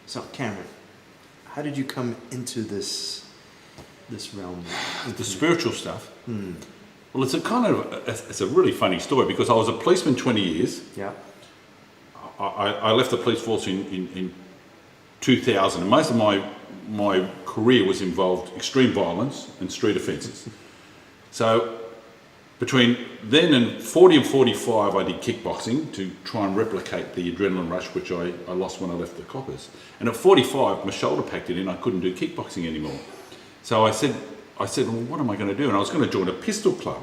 So, Cameron, how did you come into this realm? The spiritual stuff. Well, it's it's a really funny story because I was a policeman 20 years. Yeah. I left the police force in 2000, and most of my career was involved extreme violence and street offences. So between then and 40 and 45, I did kickboxing to try and replicate the adrenaline rush which I lost when I left the coppers. And at 45, my shoulder packed it in. I couldn't do kickboxing anymore. So I said, well, what am I going to do? And I was going to join a pistol club.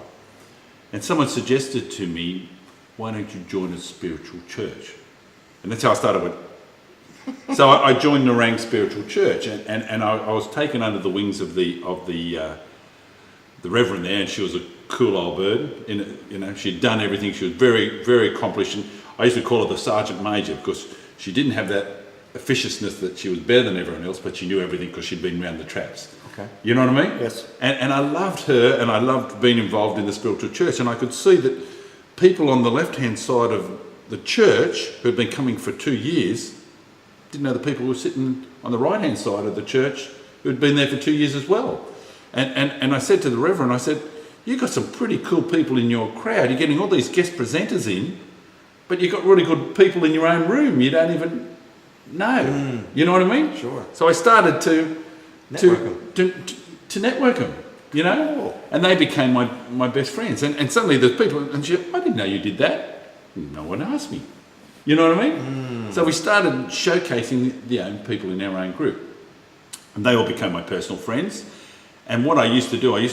And someone suggested to me, why don't you join a spiritual church? And that's how I started with. So I joined Narang Spiritual Church, and I was taken under the wings of the Reverend there, and she was a cool old bird. You know, she'd done everything. She was very, very accomplished. And I used to call her the Sergeant Major because she didn't have that officiousness that she was better than everyone else, but she knew everything because she'd been around the traps. Okay. You know what I mean? Yes. And I loved her, and I loved being involved in the spiritual church, and I could see that people on the left-hand side of the church who'd been coming for 2 years didn't know the people who were sitting on the right-hand side of the church who'd been there for 2 years as well. And I said to the Reverend, I said, you've got some pretty cool people in your crowd. You're getting all these guest presenters in, but you've got really good people in your own room. You don't even know. You know what I mean? Sure. So I started to network network them, you know? And they became my best friends. And suddenly there's people, and she, I didn't know you did that. No one asked me. You know what I mean? So we started showcasing people in our own group. And they all became my personal friends. And what I used to do, I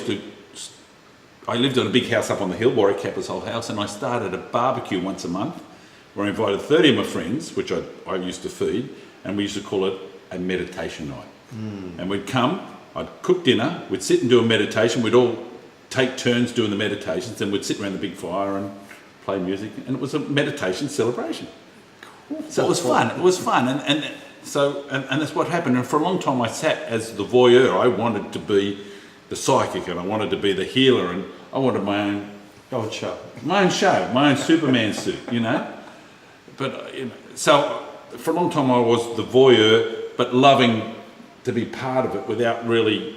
lived in a big house up on the hill, Warwick Kappa's old house, and I started a barbecue once a month where I invited 30 of my friends, which I used to feed, and we used to call it a meditation night. And we'd come, I'd cook dinner, we'd sit and do a meditation, we'd all take turns doing the meditations, then we'd sit around the big fire and play music, and it was a meditation celebration. So it was fun, and that's what happened. And for a long time I sat as the voyeur. I wanted to be the psychic, and I wanted to be the healer, and I wanted my own show, my own Superman suit, you know. But so for a long time I was the voyeur, but loving to be part of it without really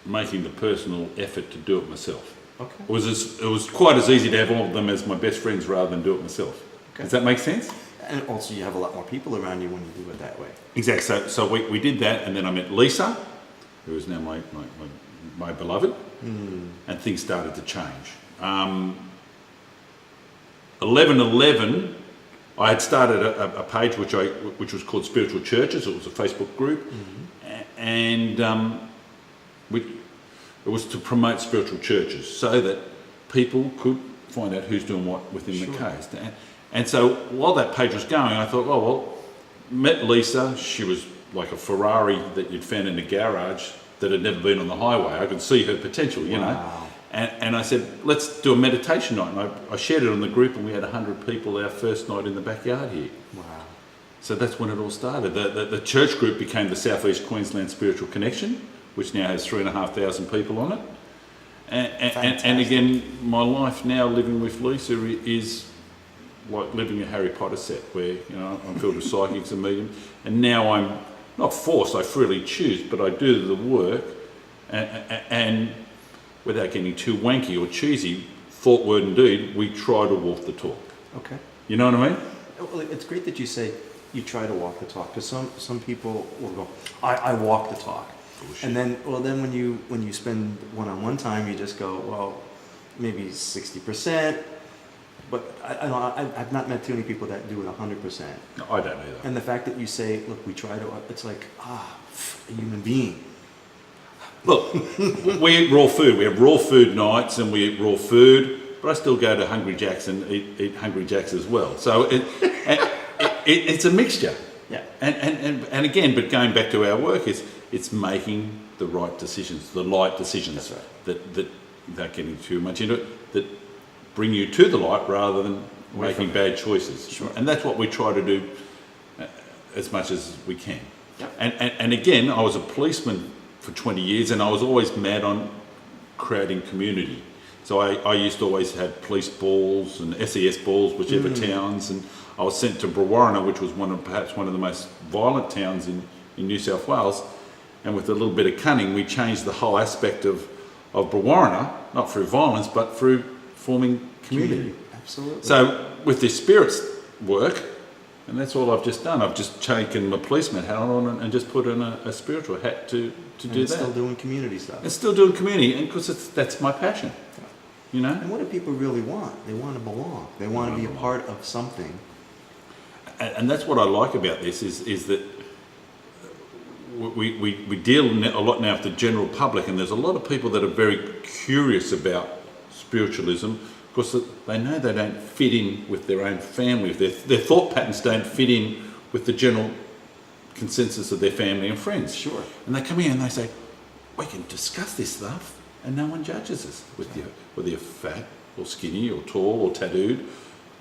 making the personal effort to do it myself. Okay. It was quite as easy to have all of them as my best friends rather than do it myself. Okay. Does that make sense? And also you have a lot more people around you when you do it that way. Exactly. So we did that, and then I met Lisa, who is now my beloved, and things started to change. 11/11, I had started a page which was called Spiritual Churches. It was a Facebook group, and it was to promote spiritual churches so that people could find out who's doing what within the coast. And so while that page was going, I thought, oh, well, met Lisa. She was like a Ferrari that you'd found in a garage that had never been on the highway. I could see her potential, you know. And I said, let's do a meditation night. And I shared it on the group, and we had 100 people our first night in the backyard here. Wow. So that's when it all started. The church group became the South East Queensland Spiritual Connection, which now has 3,500 people on it. And again, my life now living with Lisa is like living a Harry Potter set where, I'm filled with psychics and mediums. And now I'm not forced, I freely choose, but I do the work. And without getting too wanky or cheesy, thought, word and deed, we try to walk the talk. Okay. You know what I mean? Well, it's great that you say you try to walk the talk, because some people will go, I walk the talk. Bullshit. And then when you spend one-on-one time, you just go, well, maybe 60%. But I've not met too many people that do it 100%. No, I don't either. And the fact that you say, look, we try to, it's like, a human being. Look, we eat raw food. We have raw food nights and we eat raw food, but I still go to Hungry Jack's and eat Hungry Jack's as well. So it's a mixture. Yeah. And again, but going back to our work, it's making the right decisions, the light decisions. That's right. that without getting too much into it, that bring you to the light rather than making bad choices. Sure. And that's what we try to do as much as we can. Yep. And again, I was a policeman for 20 years, and I was always mad on creating community. So I used to always have police balls and SES balls, whichever towns, and I was sent to Brewarrina, which was perhaps one of the most violent towns in New South Wales, and with a little bit of cunning, we changed the whole aspect of Brewarrina, not through violence, but through forming community. Absolutely. So with this spirits work, and that's all I've just done. I've just taken my policeman hat on and just put on a spiritual hat to do that. Still doing community stuff. And still doing community, and because that's my passion. You know. And what do people really want? They want to belong. They want to be a part of something. And that's what I like about this is that we deal a lot now with the general public, and there's a lot of people that are very curious about spiritualism because they know they don't fit in with their own family. Their thought patterns don't fit in with the general consensus of their family and friends. Sure. And they come in and they say, we can discuss this stuff and no one judges us with you, whether you're fat or skinny or tall or tattooed.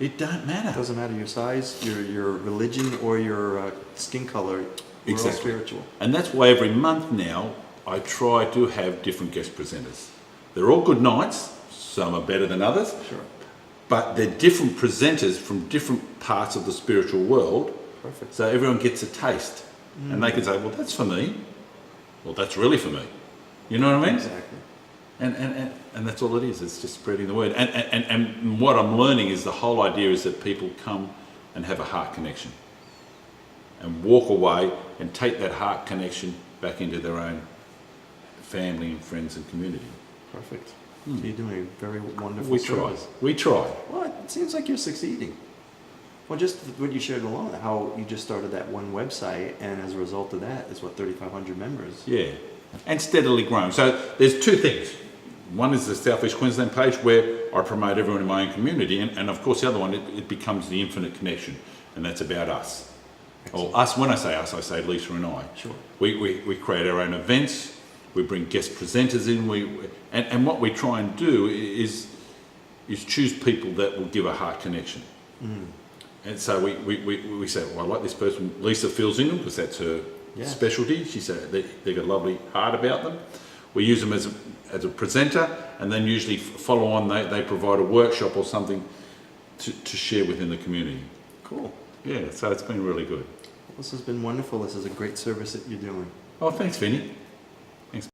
It don't matter. It doesn't matter your size, your religion, or your skin color. We're all spiritual. And that's why every month now I try to have different guest presenters. They're all good nights. Some are better than others. Sure. But they're different presenters from different parts of the spiritual world. Perfect. So everyone gets a taste. And they can say, well, that's for me. Well, that's really for me. You know what I mean? Exactly. And that's all it is. It's just spreading the word. And what I'm learning is the whole idea is that people come and have a heart connection and walk away and take that heart connection back into their own family and friends and community. Perfect. So you're doing a very wonderful We service. try. Well, it seems like you're succeeding. Well, just what you shared along, how you just started that one website, and as a result of that, is 3,500 members. Yeah, and steadily growing. So there's two things. One is the South East Queensland page where I promote everyone in my own community, and of course the other one, it becomes the infinite connection, and that's about us. Or us, when I say Lisa and I. Sure. We create our own events, we bring guest presenters in, and what we try and do is choose people that will give a heart connection. And so we say, well, I like this person. Lisa fills in them because that's her specialty. She said they've got a lovely heart about them. We use them as a presenter, and then usually follow on, they provide a workshop or something to share within the community. Cool. Yeah, so it's been really good. Well, this has been wonderful. This is a great service that you're doing. Oh, thanks, Vinny.